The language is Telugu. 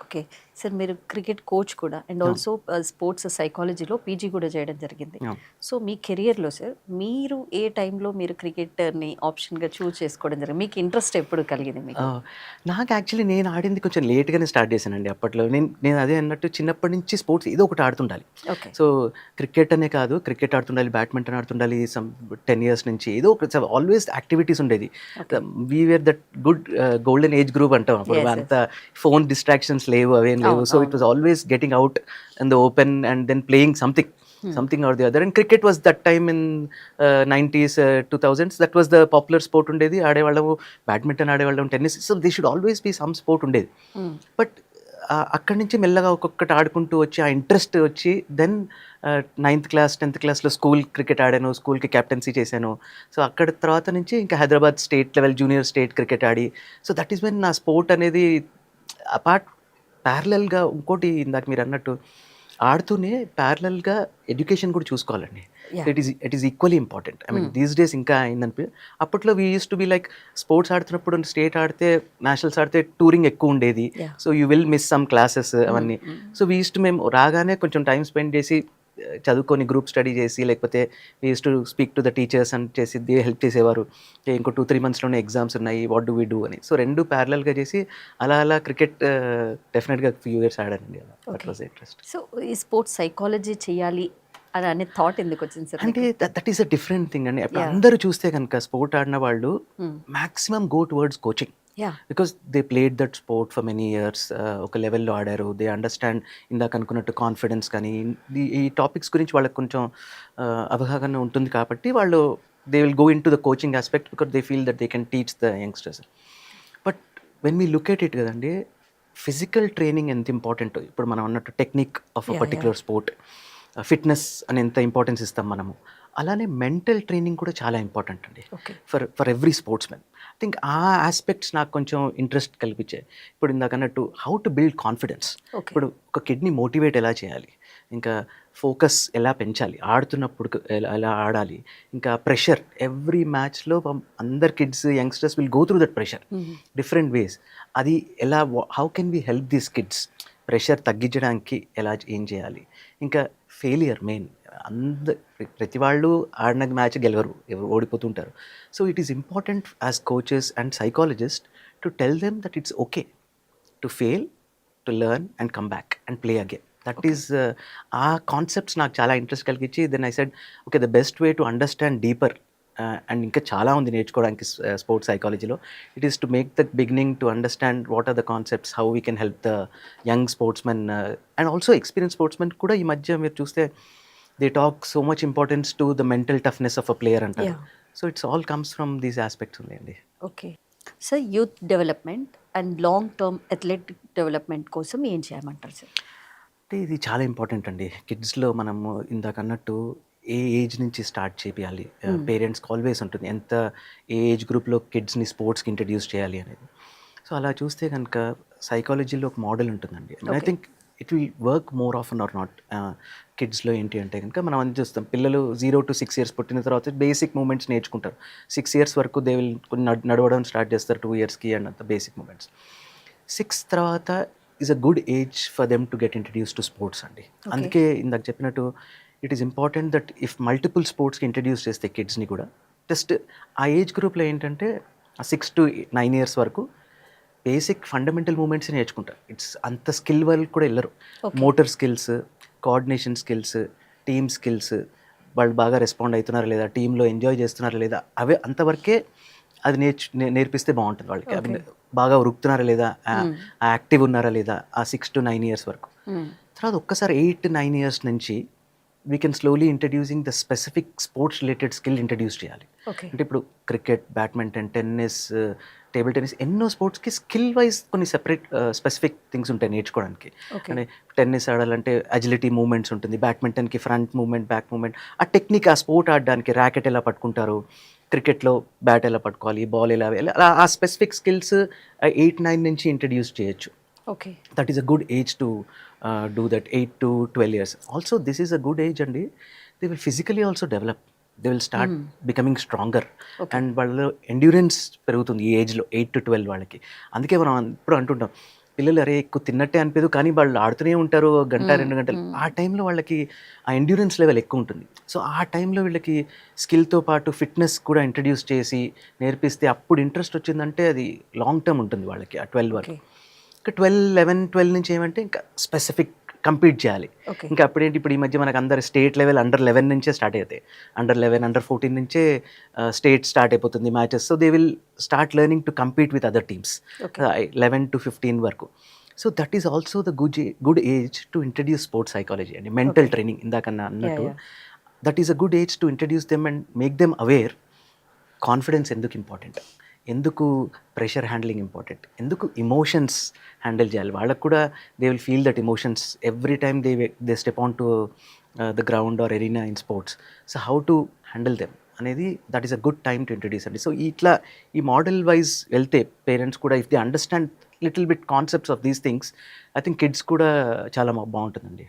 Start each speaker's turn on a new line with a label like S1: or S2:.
S1: ఓకే. సార్ మీరు క్రికెట్ కోచ్ కూడా అండ్
S2: అవును.
S1: ఆల్సో స్పోర్ట్స్ సైకాలజీలో పీజీ కూడా చేయడం జరిగింది.
S2: అవును.
S1: సో మీ కెరియర్‌లో సార్ మీరు ఏ టైంలో మీరు క్రికెటర్‌ని ఆప్షన్‌గా చూజ్ చేసుకోవడం జరిగింది? మీకు ఇంట్రెస్ట్ ఎప్పుడు కలిగింది మీకు?
S2: ఆహ్, నాకు యాక్చువల్లీ నేను ఆడింది కొంచెం లేట్‌గానే స్టార్ట్ చేశానండి అప్పట్లో. నేను నేను అదే అన్నట్టు చిన్నప్పటి నుంచి స్పోర్ట్స్ ఏదో ఒకటి ఆడుతుండాలి.
S1: ఓకే.
S2: సో, క్రికెట్ అనే కాదు, క్రికెట్ ఆడుతుండాలి, బ్యాడ్మింటన్ ఆడుతుండాలి. 10 ఇయర్స్ నుంచి ఏదో ఒక ఆల్వేస్ యాక్టివిటీస్ ఉండేది.
S1: Okay.
S2: We were that good golden age group అంటాం. అప్పుడు
S1: యెస్.
S2: అంత
S1: యెస్.
S2: ఫోన్ డిస్ట్రాక్షన్స్ లేవు, అవేం లేవు.
S1: అవును.
S2: సో, ఇట్
S1: అవును.
S2: Was always getting out in the open and then playing something.
S1: Hmm.
S2: Something or the other. And cricket was that time in 90s, 2000s. That was the popular sport ఉండేది. ఆడేవాళ్ళము, బ్యాడ్మింటన్ ఆడేవాళ్ళం, tennis. So they should always be some sport ఉండేది.
S1: హ్మ్.
S2: బట్ అక్కడి నుంచి మెల్లగా ఒక్కొక్కటి ఆడుకుంటూ వచ్చి ఆ ఇంట్రెస్ట్ వచ్చి దెన్ నైన్త్ క్లాస్ 10th క్లాస్లో స్కూల్ క్రికెట్ ఆడాను, స్కూల్కి కెప్టెన్సీ చేశాను. సో అక్కడ తర్వాత నుంచి ఇంకా Hyderabad state level junior state cricket Audi, so that is when నా స్పోర్ట్ అనేది అపార్ట్ ప్యారలల్గా ఇంకోటి ఇందాక మీరు అన్నట్టు ఆడుతూనే ప్యారలల్గా ఎడ్యుకేషన్ కూడా చూసుకోవాలండి. So
S1: yeah!
S2: It is equally important. I mean
S1: హ్మ్.
S2: దీస్ డేస్ ఇంకా అయిందనిపి అప్పట్లో we use to be like sports ఆడుతున్నప్పుడు స్టేట్ ఆడితే నేషనల్స్ ఆడితే టూరింగ్ ఎక్కువ ఉండేది.
S1: Yeah!
S2: So you will miss some classes
S1: హ్మ్.
S2: అవన్నీ.
S1: హ్మ్.
S2: సో వీ యూస్ టు మేము రాగానే కొంచెం టైం స్పెండ్ చేసి చదువుకొని గ్రూప్ స్టడీ చేసి, లేకపోతే we use to speak to the teachers అని చేసి హెల్ప్ చేసేవారు. ఇంకో 2-3 మంత్స్‌లోనే ఎగ్జామ్స్ ఉన్నాయి, వాట్ డు వి డూ అని. సో 2 ప్యారలల్‌గా చేసి అలా అలా క్రికెట్ డెఫినెట్‌గా ఫ్యూ ఇయర్స్ ఆడానండి అలా. That
S1: okay.
S2: Was interest.
S1: So ఈ స్పోర్ట్స్ సైకాలజీ చేయాలి అని అనే థాట్ ఎందుకొచ్చింది సార్
S2: అంటే
S1: మీకు?
S2: That is a different thing అండి. ఇప్పుడు
S1: యాహ్!
S2: అందరూ చూస్తే గనుక స్పోర్ట్ ఆడిన వాళ్ళు
S1: హ్మ్.
S2: Maximum go towards coaching.
S1: Yeah!
S2: Because they played that sport for many years. ఒక లెవెల్‌లో ఆడారు. దే అండర్‌స్టాండ్ ఇందాక అనుకున్నట్టు కాన్ఫిడెన్స్ కానీ, ఈ టాపిక్స్ గురించి వాళ్ళకి కొంచెం అవగాహన ఉంటుంది కాబట్టి వాళ్ళు they will go into the coaching aspect because they feel that they can teach the youngsters. But when we look at it కదండీ, ఫిజికల్ ట్రైనింగ్ ఎంత ఇంపార్టెంటో, ఇప్పుడు మనం అన్నట్టు technique of a
S1: yeah! Yeah!
S2: Particular sport, fitness అని ఎంత ఇంపార్టెన్స్ ఇస్తాం మనము. అలానే మెంటల్ ట్రైనింగ్ కూడా చాలా ఇంపార్టెంట్ అండి.
S1: Okay.
S2: For every sportsmen. I think ఆ యాస్పెక్ట్స్ నాకు కొంచెం ఇంట్రెస్ట్ కల్పించాయి. ఇప్పుడు ఇందాకన్నట్టు how to build confidence.
S1: Okay.
S2: ఇప్పుడు ఒక కిడ్‌ని మోటివేట్ ఎలా చేయాలి? ఇంకా ఫోకస్ ఎలా పెంచాలి? ఆడుతున్నప్పుడు ఎలా ఎలా ఆడాలి? ఇంకా ప్రెషర్ ఎవ్రీ మ్యాచ్‌లో అందరు kids, youngsters will go through that pressure.
S1: హుహు.
S2: Different ways. అది ఎలా how can we help these kids? Pressure తగ్గించడానికి ఏం చేయాలి? ఇంకా ఫెయిలియర్ మెయిన్. ప్రతి వాళ్ళు ఆడిన మ్యాచ్ గెలవరు. ఎవరు ఓడిపోతుంటారు. So it is important as coaches and psychologist to tell them that it's okay to fail, to learn and come back and play again. That
S1: okay.
S2: Is ఆ కాన్సెప్ట్స్ నాకు చాలా ఇంట్రెస్ట్ కలిగించి then I said okay the best way to understand deeper and ఇంకా చాలా ఉంది నేర్చుకోవడానికి స్పోర్ట్స్ సైకాలజీలో. It is to make the beginning to understand what are the concepts, how we can help the young sportsmen and also experience sportsmen కూడా ఈ మధ్య మీరు చూస్తే they talk so much importance to the mental toughness of a player అంటారు.
S1: Yeah!
S2: So it's all comes from these aspects ఉన్నాయండి.
S1: Okay. Sir youth development and long term athletic development కోసం ఏం చేయమంటారు సార్?
S2: అంటే ఇది చాలా ఇంపార్టెంట్ అండి. కిడ్స్‌లో మనము ఇందాకన్నట్టు ఏ ఏజ్ నుంచి స్టార్ట్ చేపియాలి?
S1: హ్మ్.
S2: పేరెంట్స్‌కి ఆల్వేస్ ఉంటుంది. ఏ ఏజ్ గ్రూప్‌లో కిడ్స్‌ని స్పోర్ట్స్‌కి ఇంట్రడ్యూస్ చేయాలి అనేది. సో, అలా చూస్తే గనుక సైకాలజీలో ఒక మోడల్ ఉంటుందండి. I
S1: okay.
S2: Think it will work more often or not. కిడ్స్‌లో ఏంటి అంటే గనుక మనం అన్ని చూస్తాం. పిల్లలు 0-6 ఇయర్స్ పుట్టిన తర్వాత బేసిక్ మూవ్‌మెంట్స్ నేర్చుకుంటారు. 6 ఇయర్స్ వరకు దే విల్ నడవడం స్టార్ట్ చేస్తారు. 2 ఇయర్స్‌కి అండ్ అంత బేసిక్ మూవ్‌మెంట్స్. 6 తర్వాత is a good age for them to get introduce to sports అండి.
S1: ఓకే.
S2: అందుకే ఇందాక చెప్పినట్టు it is important that if multiple స్పోర్ట్స్‌కి ఇంట్రడ్యూస్ చేస్తే కిడ్స్‌ని కూడా జస్ట్ ఆ ఏజ్ గ్రూప్‌లో ఏంటంటే ఆ 6-9 ఇయర్స్ వరకు బేసిక్ ఫండమెంటల్ మూవ్‌మెంట్సే నేర్చుకుంటారు. అంత స్కిల్ వరకు కూడా ఎళ్ళరు.
S1: Okay.
S2: Motor skills, coordination skills, team skills, వాళ్ళు బాగా రెస్పాండ్ అయితున్నారా లేదా? టీమ్‌లో ఎంజాయ్ చేస్తున్నారా లేదా? అవే అంతవరకే అది నేర్పిస్తే బావుంటది వాళ్ళకి. I
S1: okay.
S2: మీన్ బాగా ఉరుకుతున్నారా లేదా?
S1: హ్మ్.
S2: యాక్టివ్ ఉన్నారా లేదా? ఆ 6-9 ఇయర్స్ వరకు.
S1: హ్మ్.
S2: తర్వాత ఒక్కసారి 8-9 ఇయర్స్ నుంచి we can slowly introducing the specific sports related skill introduce చేయాలి.
S1: ఓకే.
S2: అంటే ఇప్పుడు cricket, badminton, tennis, table tennis ఎన్నో స్పోర్ట్స్‌కి స్కిల్ వైస్ కొన్ని సెపరేట్ స్పెసిఫిక్ థింగ్స్ ఉంటాయి నేర్చుకోవడానికి.
S1: ఓకే.
S2: అంటే టెన్నిస్ ఆడాలంటే అజిలిటీ మూవ్‌మెంట్స్ ఉంటుంది. బ్యాడ్మింటన్‌కి ఫ్రంట్ మూవ్‌మెంట్, బ్యాక్ మూవ్‌మెంట్. ఆ టెక్నిక్ ఆ స్పోర్ట్ ఆడడానికి ర్యాకెట్ ఎలా పట్టుకుంటారు? క్రికెట్‌లో బ్యాట్ ఎలా పట్టుకోవాలి? బాల్ ఎలా వేయాలి? అలా ఆ స్పెసిఫిక్ స్కిల్స్ 8-9 నుంచి ఇంట్రడ్యూస్ చేయొచ్చు.
S1: Okay.
S2: That is a good age to do that. 8 to 12 years. Also this is a good age అండి. They will physically also develop. They will start
S1: హ్మ్.
S2: becoming stronger.
S1: ఓకే.
S2: అండ్ వాళ్ళలో ఎండ్యూరెన్స్ పెరుగుతుంది ఈ ఏజ్‌లో 8-12 వాళ్ళకి. అందుకే మనం ఎప్పుడు అంటుంటాం పిల్లలు అరే ఎక్కువ తిన్నట్టే అనిపించదు, కానీ వాళ్ళు ఆడుతూనే ఉంటారు గంట 2 గంటలు. ఆ టైంలో వాళ్ళకి ఆ ఎండ్యూరెన్స్ లెవెల్ ఎక్కువ ఉంటుంది. సో ఆ టైంలో వీళ్ళకి స్కిల్తో పాటు ఫిట్నెస్ కూడా ఇంట్రడ్యూస్ చేసి నేర్పిస్తే అప్పుడు ఇంట్రెస్ట్ వచ్చిందంటే అది లాంగ్ టర్మ్ ఉంటుంది వాళ్ళకి ఆ 12 వరకు.
S1: ఓకే.
S2: ఇంకా 12 నుంచి ఏమంటే ఇంకా స్పెసిఫిక్ కంపీట్ చేయాలి.
S1: ఓకే.
S2: ఇంకా అప్పుడేంటి, ఇప్పుడు ఈ మధ్య మనకు అందరు స్టేట్ లెవెల్ అండర్ 11 నుంచే స్టార్ట్ అవుతాయి. అండర్ 11, అండర్ 14 నుంచే స్టేట్ స్టార్ట్ అయిపోతుంది matches. So they will start learning to compete with other teams
S1: okay.
S2: 11 to 15 వరకు. So that is also the good age to introduce sports psychology అండి, మెంటల్
S1: Okay.
S2: ట్రైనింగ్ ఇందాకన్నా అన్నట్టు.
S1: yeah.
S2: That is a good age to introduce them and make them aware. Confidence ఎందుకు ఇంపార్టెంట్, ఎందుకు ప్రెషర్ హ్యాండ్లింగ్ ఇంపార్టెంట్, ఎందుకు ఎమోషన్స్ హ్యాండిల్ చేయాలి. వాళ్ళకు కూడా they will feel that emotions every time they step on to the ground or arena in sports. So how to handle them అనేది that is a good time to introduce అండి. సో ఇట్లా ఈ మోడల్ వైజ్ వెళ్తే పేరెంట్స్ కూడా if they understand little bit concepts of these things, I think kids కూడా చాలా బాగుంటుందండి.